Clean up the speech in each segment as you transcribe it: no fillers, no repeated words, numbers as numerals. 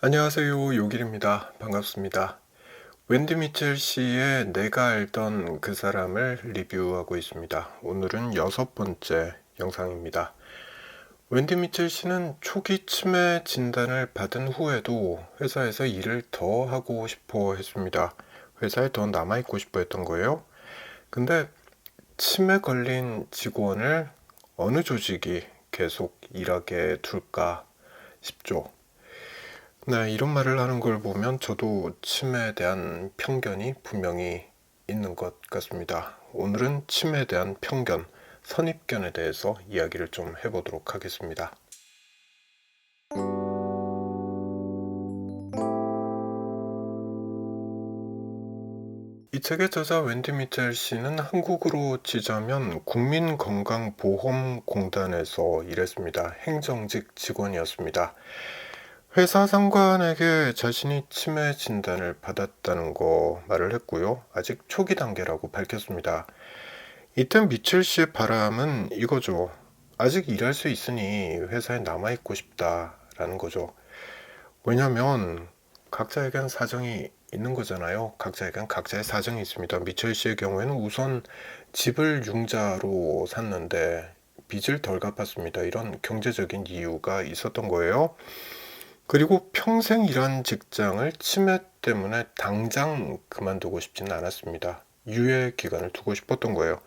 안녕하세요. 요길입니다. 반갑습니다. 웬디 미첼 씨의 내가 알던 그 사람을 리뷰하고 있습니다. 오늘은 6번째 영상입니다. 웬디 미첼 씨는 초기 치매 진단을 받은 후에도 회사에서 일을 더 하고 싶어 했습니다. 회사에 더 남아있고 싶어 했던 거예요. 근데 치매 걸린 직원을 어느 조직이 계속 일하게 둘까 싶죠. 네, 이런 말을 하는 걸 보면 저도 치매에 대한 편견이 분명히 있는 것 같습니다. 오늘은 치매에 대한 편견, 선입견에 대해서 이야기를 좀 해보도록 하겠습니다. 이 책의 저자 웬디 미첼 씨는 한국으로 치자면 국민건강보험공단에서 일했습니다. 행정직 직원이었습니다. 회사 상관에게 자신이 치매 진단을 받았다는 거 말을 했고요. 아직 초기 단계라고 밝혔습니다. 이때 미첼 씨의 바람은 이거죠. 아직 일할 수 있으니 회사에 남아있고 싶다라는 거죠. 왜냐면 각자에겐 사정이 있는 거잖아요. 각자에겐 각자의 사정이 있습니다. 미첼 씨의 경우에는 우선 집을 융자로 샀는데 빚을 덜 갚았습니다. 이런 경제적인 이유가 있었던 거예요. 그리고 평생 일한 직장을 치매 때문에 당장 그만두고 싶지는 않았습니다. 유예 기간을 두고 싶었던 거예요.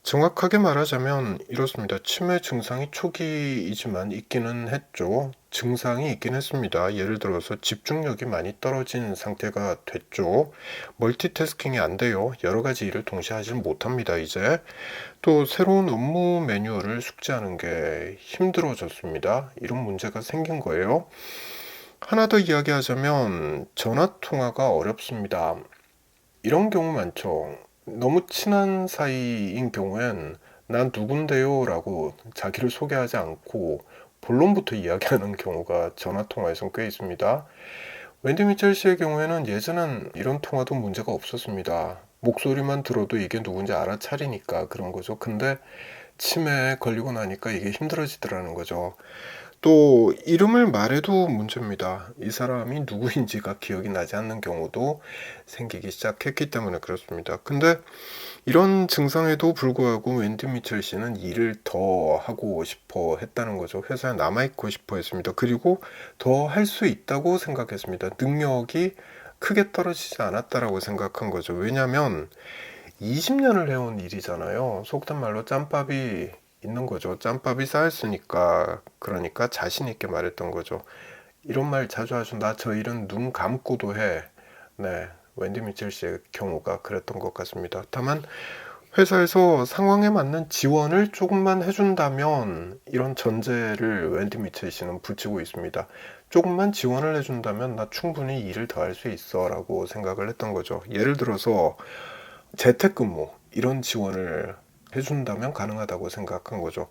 정확하게 말하자면 이렇습니다. 치매 증상이 초기이지만 있기는 했죠. 증상이 있긴 했습니다. 예를 들어서 집중력이 많이 떨어진 상태가 됐죠. 멀티태스킹이 안 돼요. 여러 가지 일을 동시에 하지 못합니다, 이제. 또 새로운 업무 매뉴얼을 숙지하는 게 힘들어졌습니다. 이런 문제가 생긴 거예요. 하나 더 이야기하자면 전화 통화가 어렵습니다. 이런 경우 많죠. 너무 친한 사이인 경우엔 난 누군데요 라고 자기를 소개하지 않고 본론부터 이야기하는 경우가 전화 통화에선 꽤 있습니다. 웬디 미첼 씨의 경우에는 예전엔 이런 통화도 문제가 없었습니다. 목소리만 들어도 이게 누군지 알아차리니까 그런 거죠. 근데 치매에 걸리고 나니까 이게 힘들어지더라는 거죠. 또 이름을 말해도 문제입니다. 이 사람이 누구인지가 기억이 나지 않는 경우도 생기기 시작했기 때문에 그렇습니다. 근데 이런 증상에도 불구하고 웬디 미첼 씨는 일을 더 하고 싶어 했다는 거죠. 회사에 남아있고 싶어 했습니다. 그리고 더 할 수 있다고 생각했습니다. 능력이 크게 떨어지지 않았다라고 생각한 거죠. 왜냐하면 20년을 해온 일이잖아요. 속된 말로 짬밥이 있는 거죠. 짬밥이 쌓였으니까 그러니까 자신 있게 말했던 거죠. 이런 말 자주 하죠. 나 저 일은 눈 감고도 해. 네, 웬디 미첼 씨의 경우가 그랬던 것 같습니다. 다만 회사에서 상황에 맞는 지원을 조금만 해준다면 이런 전제를 웬디 미첼 씨는 붙이고 있습니다. 조금만 지원을 해준다면 나 충분히 일을 더 할 수 있어 라고 생각을 했던 거죠. 예를 들어서 재택근무 이런 지원을 해준다면 가능하다고 생각한 거죠.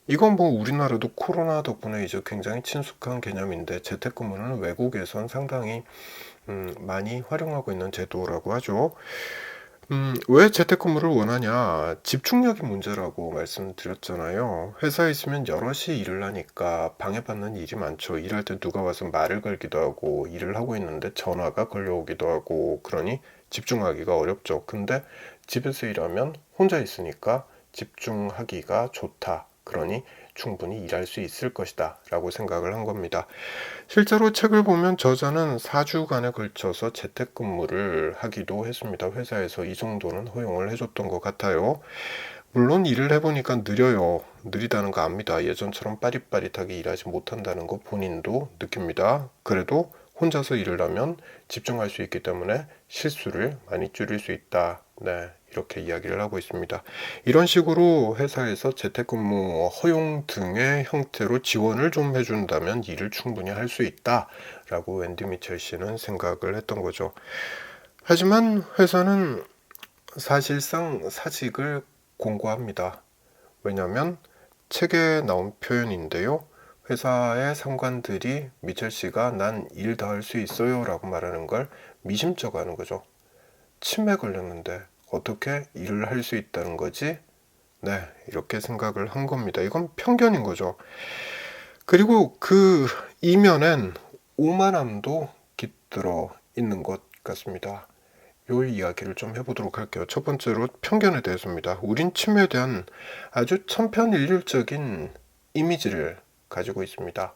이건 뭐 우리나라도 코로나 덕분에 이제 굉장히 친숙한 개념인데 재택근무는 외국에선 상당히 많이 활용하고 있는 제도라고 하죠. 왜 재택근무를 원하냐? 집중력이 문제라고 말씀드렸잖아요. 회사에 있으면 여럿이 일을 하니까 방해받는 일이 많죠. 일할 때 누가 와서 말을 걸기도 하고 일을 하고 있는데 전화가 걸려오기도 하고 그러니 집중하기가 어렵죠. 근데 집에서 일하면 혼자 있으니까 집중하기가 좋다. 그러니 충분히 일할 수 있을 것이다 라고 생각을 한 겁니다. 실제로 책을 보면 저자는 4주간에 걸쳐서 재택근무를 하기도 했습니다. 회사에서 이 정도는 허용을 해줬던 것 같아요. 물론 일을 해보니까 느려요. 느리다는 거 압니다. 예전처럼 빠릿빠릿하게 일하지 못한다는 거 본인도 느낍니다. 그래도 혼자서 일을 하면 집중할 수 있기 때문에 실수를 많이 줄일 수 있다. 네, 이렇게 이야기를 하고 있습니다. 이런 식으로 회사에서 재택근무 허용 등의 형태로 지원을 좀 해준다면 일을 충분히 할 수 있다라고 웬디 미첼 씨는 생각을 했던 거죠. 하지만 회사는 사실상 사직을 공고합니다. 왜냐하면 책에 나온 표현인데요. 회사의 상관들이 미첼 씨가 난 일 더 할 수 있어요 라고 말하는 걸 미심쩍어 하는 거죠. 치매 걸렸는데 어떻게 일을 할 수 있다는 거지? 네, 이렇게 생각을 한 겁니다. 이건 편견인 거죠. 그리고 그 이면엔 오만함도 깃들어 있는 것 같습니다. 요 이야기를 좀 해보도록 할게요. 첫 번째로 편견에 대해서입니다. 우린 치매에 대한 아주 천편일률적인 이미지를 가지고 있습니다.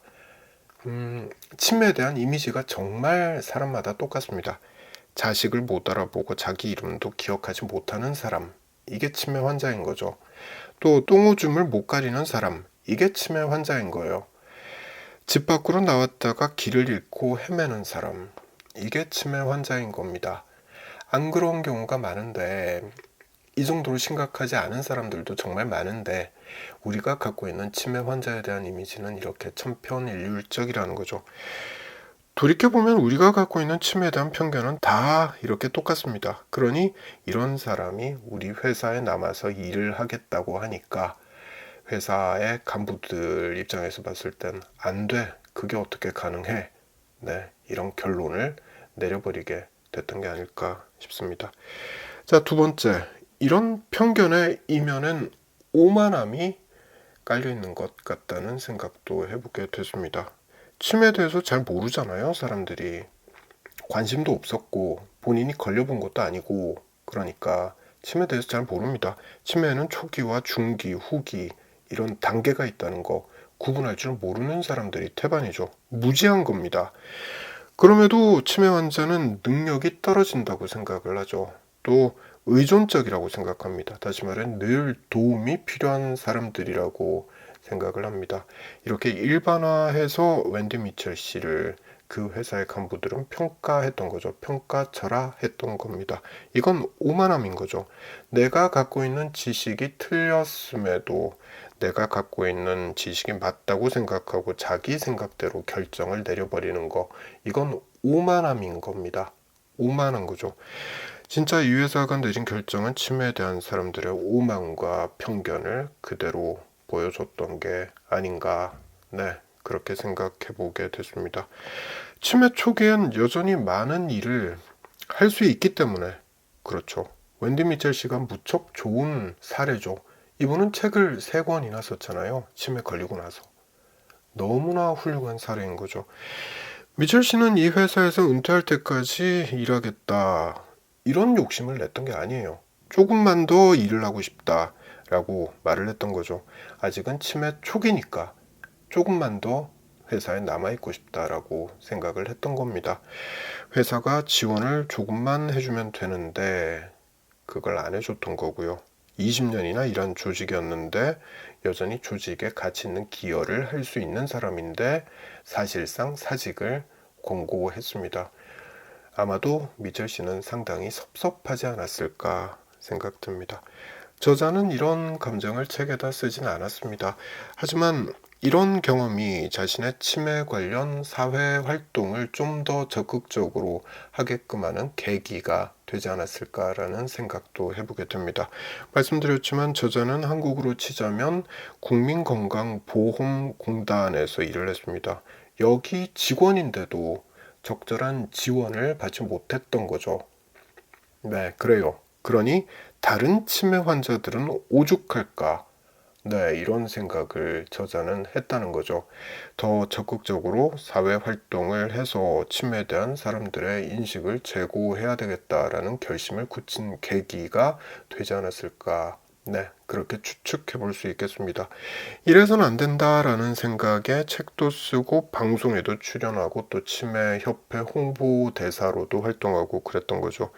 치매에 대한 이미지가 정말 사람마다 똑같습니다. 자식을 못 알아보고 자기 이름도 기억하지 못하는 사람, 이게 치매 환자인 거죠. 또 똥오줌을 못 가리는 사람, 이게 치매 환자인 거예요. 집 밖으로 나왔다가 길을 잃고 헤매는 사람, 이게 치매 환자인 겁니다. 안 그런 경우가 많은데, 이 정도로 심각하지 않은 사람들도 정말 많은데, 우리가 갖고 있는 치매 환자에 대한 이미지는 이렇게 천편일률적이라는 거죠. 돌이켜보면 우리가 갖고 있는 치매에 대한 편견은 다 이렇게 똑같습니다. 그러니 이런 사람이 우리 회사에 남아서 일을 하겠다고 하니까 회사의 간부들 입장에서 봤을 땐 안 돼. 그게 어떻게 가능해? 네, 이런 결론을 내려버리게 됐던 게 아닐까 싶습니다. 자, 두 번째. 이런 편견의 이면엔 오만함이 깔려있는 것 같다는 생각도 해보게 됐습니다. 치매에 대해서 잘 모르잖아요, 사람들이. 관심도 없었고 본인이 걸려본 것도 아니고, 그러니까 치매에 대해서 잘 모릅니다. 치매에는 초기와 중기, 후기 이런 단계가 있다는 거 구분할 줄 모르는 사람들이 태반이죠. 무지한 겁니다. 그럼에도 치매 환자는 능력이 떨어진다고 생각을 하죠. 또 의존적이라고 생각합니다. 다시 말해 늘 도움이 필요한 사람들이라고 생각을 합니다. 이렇게 일반화해서 웬디 미첼 씨를 그 회사의 간부들은 평가했던 거죠. 평가절하 했던 겁니다. 이건 오만함인 거죠. 내가 갖고 있는 지식이 틀렸음에도 내가 갖고 있는 지식이 맞다고 생각하고 자기 생각대로 결정을 내려버리는 거, 이건 오만함인 겁니다. 오만한 거죠. 진짜 이 회사가 내린 결정은 치매에 대한 사람들의 오만과 편견을 그대로 보여줬던 게 아닌가, 네, 그렇게 생각해 보게 됐습니다. 치매 초기엔 여전히 많은 일을 할 수 있기 때문에 그렇죠. 웬디 미첼 씨가 무척 좋은 사례죠. 이분은 책을 3권이나 썼잖아요. 치매 걸리고 나서. 너무나 훌륭한 사례인 거죠. 미첼 씨는 이 회사에서 은퇴할 때까지 일하겠다, 이런 욕심을 냈던 게 아니에요. 조금만 더 일을 하고 싶다 라고 말을 했던 거죠. 아직은 치매 초기니까 조금만 더 회사에 남아있고 싶다라고 생각을 했던 겁니다. 회사가 지원을 조금만 해주면 되는데 그걸 안 해줬던 거고요. 20년이나 일한 조직이었는데 여전히 조직에 가치 있는 기여를 할 수 있는 사람인데 사실상 사직을 권고했습니다. 아마도 미첼 씨는 상당히 섭섭하지 않았을까 생각됩니다. 저자는 이런 감정을 책에다 쓰진 않았습니다. 하지만 이런 경험이 자신의 치매 관련 사회 활동을 좀 더 적극적으로 하게끔 하는 계기가 되지 않았을까라는 생각도 해보게 됩니다. 말씀드렸지만 저자는 한국으로 치자면 국민건강보험공단에서 일을 했습니다. 여기 직원인데도 적절한 지원을 받지 못했던 거죠. 네, 그래요. 그러니 다른 치매 환자들은 오죽할까? 네, 이런 생각을 저자는 했다는 거죠. 더 적극적으로 사회 활동을 해서 치매에 대한 사람들의 인식을 제고해야 되겠다라는 결심을 굳힌 계기가 되지 않았을까. 네, 그렇게 추측해 볼 수 있겠습니다. 이래서는 안 된다라는 생각에 책도 쓰고 방송에도 출연하고 또 치매협회 홍보대사로도 활동하고 그랬던 거죠.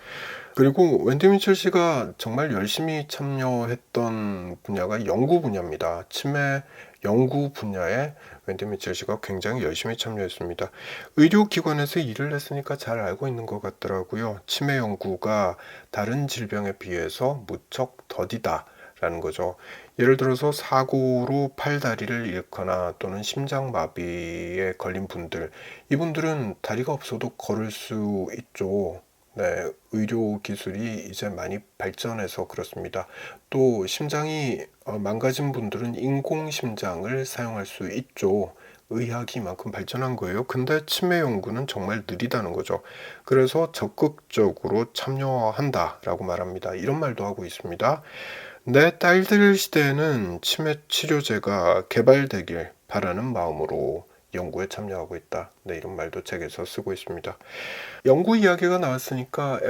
그리고 웬디 미첼 씨가 정말 열심히 참여했던 분야가 연구 분야입니다. 치매 연구 분야에 웬디 미첼 씨가 굉장히 열심히 참여했습니다. 의료기관에서 일을 했으니까 잘 알고 있는 것 같더라고요. 치매 연구가 다른 질병에 비해서 무척 더디다 라는 거죠. 예를 들어서 사고로 팔다리를 잃거나 또는 심장마비에 걸린 분들, 이분들은 다리가 없어도 걸을 수 있죠. 네, 의료 기술이 이제 많이 발전해서 그렇습니다. 또 심장이 망가진 분들은 인공심장을 사용할 수 있죠. 의학이 이만큼 발전한 거예요. 근데 치매 연구는 정말 느리다는 거죠. 그래서 적극적으로 참여한다라고 말합니다. 이런 말도 하고 있습니다. 내 딸들 시대에는 치매 치료제가 개발되길 바라는 마음으로 연구에 참여하고 있다. 네, 이런 말도 책에서 쓰고 있습니다. 연구 이야기가 나왔으니까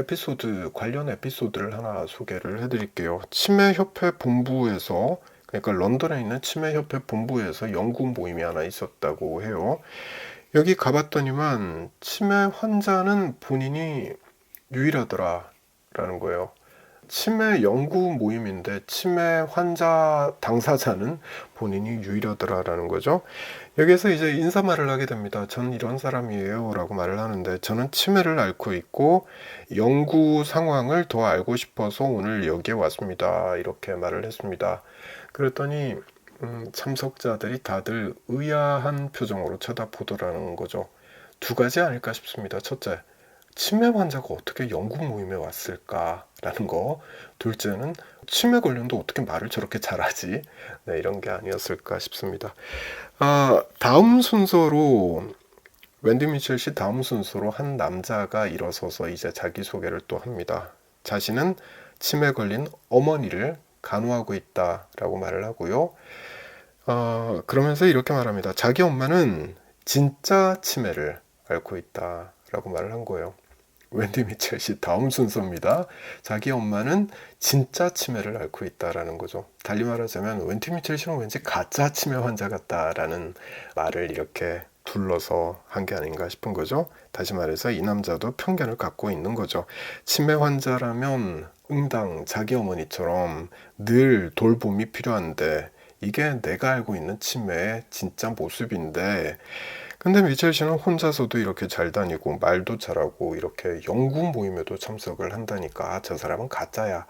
관련 에피소드를 하나 소개를 해드릴게요. 치매협회 본부에서, 그러니까 런던에 있는 치매협회 본부에서 연구 모임이 하나 있었다고 해요. 여기 가봤더니만 치매 환자는 본인이 유일하더라라는 거예요. 치매 연구 모임인데 치매 환자 당사자는 본인이 유일하더라라는 거죠. 여기서 이제 인사말을 하게 됩니다. 전 이런 사람이에요 라고 말을 하는데, 저는 치매를 앓고 있고 연구 상황을 더 알고 싶어서 오늘 여기에 왔습니다, 이렇게 말을 했습니다. 그랬더니 참석자들이 다들 의아한 표정으로 쳐다보더라는 거죠. 두 가지 아닐까 싶습니다. 첫째, 치매 환자가 어떻게 연구 모임에 왔을까라는 거. 둘째는 치매 걸렸는데 어떻게 말을 저렇게 잘하지? 네, 이런 게 아니었을까 싶습니다. 다음 순서로 웬디 미첼 씨 다음 순서로 한 남자가 일어서서 이제 자기소개를 또 합니다. 자신은 치매 걸린 어머니를 간호하고 있다라고 말을 하고요. 그러면서 이렇게 말합니다. 자기 엄마는 진짜 치매를 앓고 있다라고 말을 한 거예요. 웬디 미첼 씨 다음 순서입니다. 자기 엄마는 진짜 치매를 앓고 있다라는 거죠. 달리 말하자면 웬디 미첼 씨는 왠지 가짜 치매 환자 같다라는 말을 이렇게 둘러서 한 게 아닌가 싶은 거죠. 다시 말해서 이 남자도 편견을 갖고 있는 거죠. 치매 환자라면 응당 자기 어머니처럼 늘 돌봄이 필요한데, 이게 내가 알고 있는 치매의 진짜 모습인데, 근데 미첼 씨는 혼자서도 이렇게 잘 다니고 말도 잘하고 이렇게 연구 모임에도 참석을 한다니까 저 사람은 가짜야.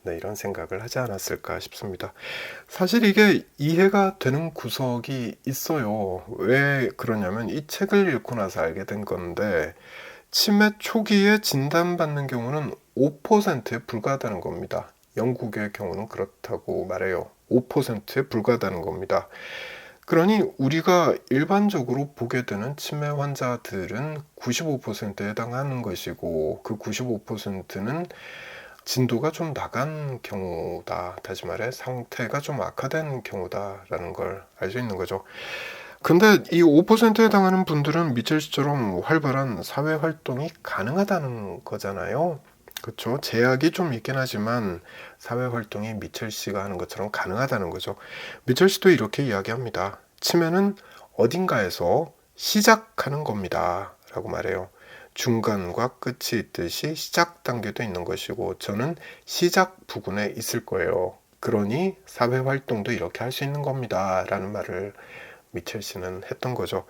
네, 이런 생각을 하지 않았을까 싶습니다. 사실 이게 이해가 되는 구석이 있어요. 왜 그러냐면 이 책을 읽고 나서 알게 된 건데, 치매 초기에 진단받는 경우는 5%에 불과하다는 겁니다. 영국의 경우는 그렇다고 말해요. 5%에 불과하다는 겁니다. 그러니 우리가 일반적으로 보게 되는 치매 환자들은 95%에 해당하는 것이고, 그 95%는 진도가 좀 나간 경우다. 다시 말해 상태가 좀 악화된 경우다라는 걸 알 수 있는 거죠. 근데 이 5%에 해당하는 분들은 미첼 씨처럼 활발한 사회 활동이 가능하다는 거잖아요. 그렇죠. 제약이 좀 있긴 하지만 사회 활동이 미첼 씨가 하는 것처럼 가능하다는 거죠. 미첼 씨도 이렇게 이야기합니다. 치매는 어딘가에서 시작하는 겁니다 라고 말해요. 중간과 끝이 있듯이 시작 단계도 있는 것이고, 저는 시작 부근에 있을 거예요. 그러니 사회 활동도 이렇게 할 수 있는 겁니다 라는 말을 미첼 씨는 했던 거죠.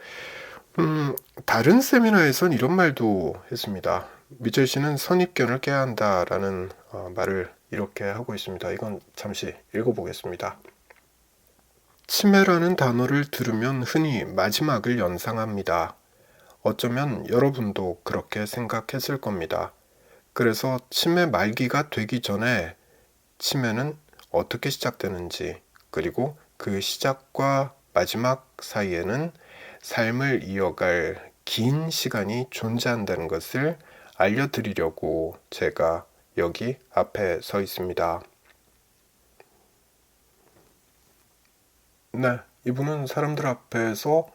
다른 세미나에선 이런 말도 했습니다. 미첼 씨는 선입견을 깨야 한다라는 말을 이렇게 하고 있습니다. 이건 잠시 읽어보겠습니다. 치매라는 단어를 들으면 흔히 마지막을 연상합니다. 어쩌면 여러분도 그렇게 생각했을 겁니다. 그래서 치매 말기가 되기 전에 치매는 어떻게 시작되는지, 그리고 그 시작과 마지막 사이에는 삶을 이어갈 긴 시간이 존재한다는 것을 알려드리려고 제가 여기 앞에 서 있습니다. 네, 이분은 사람들 앞에서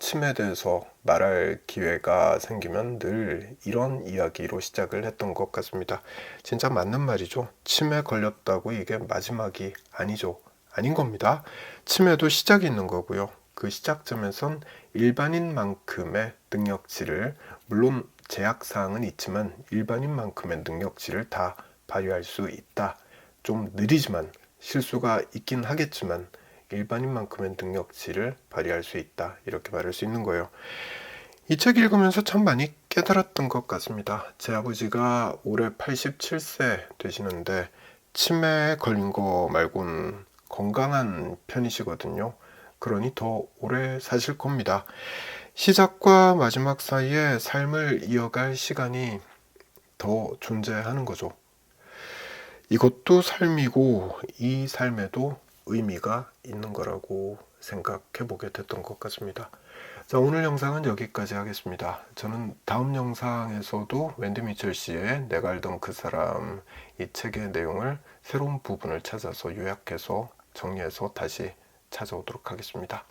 치매에 대해서 말할 기회가 생기면 늘 이런 이야기로 시작을 했던 것 같습니다. 진짜 맞는 말이죠. 치매 걸렸다고 이게 마지막이 아니죠. 아닌 겁니다. 치매도 시작이 있는 거고요. 그 시작점에선 일반인만큼의 능력치를, 물론 제약사항은 있지만 일반인만큼의 능력치를 다 발휘할 수 있다. 좀 느리지만, 실수가 있긴 하겠지만 일반인만큼의 능력치를 발휘할 수 있다, 이렇게 말할 수 있는 거예요. 이 책 읽으면서 참 많이 깨달았던 것 같습니다. 제 아버지가 올해 87세 되시는데 치매에 걸린 거 말고는 건강한 편이시거든요. 그러니 더 오래 사실 겁니다. 시작과 마지막 사이에 삶을 이어갈 시간이 더 존재하는 거죠. 이것도 삶이고 이 삶에도 의미가 있는 거라고 생각해 보게 됐던 것 같습니다. 자, 오늘 영상은 여기까지 하겠습니다. 저는 다음 영상에서도 웬디 미첼 씨의 내가 알던 그 사람, 이 책의 내용을 새로운 부분을 찾아서 요약해서 정리해서 다시 찾아오도록 하겠습니다.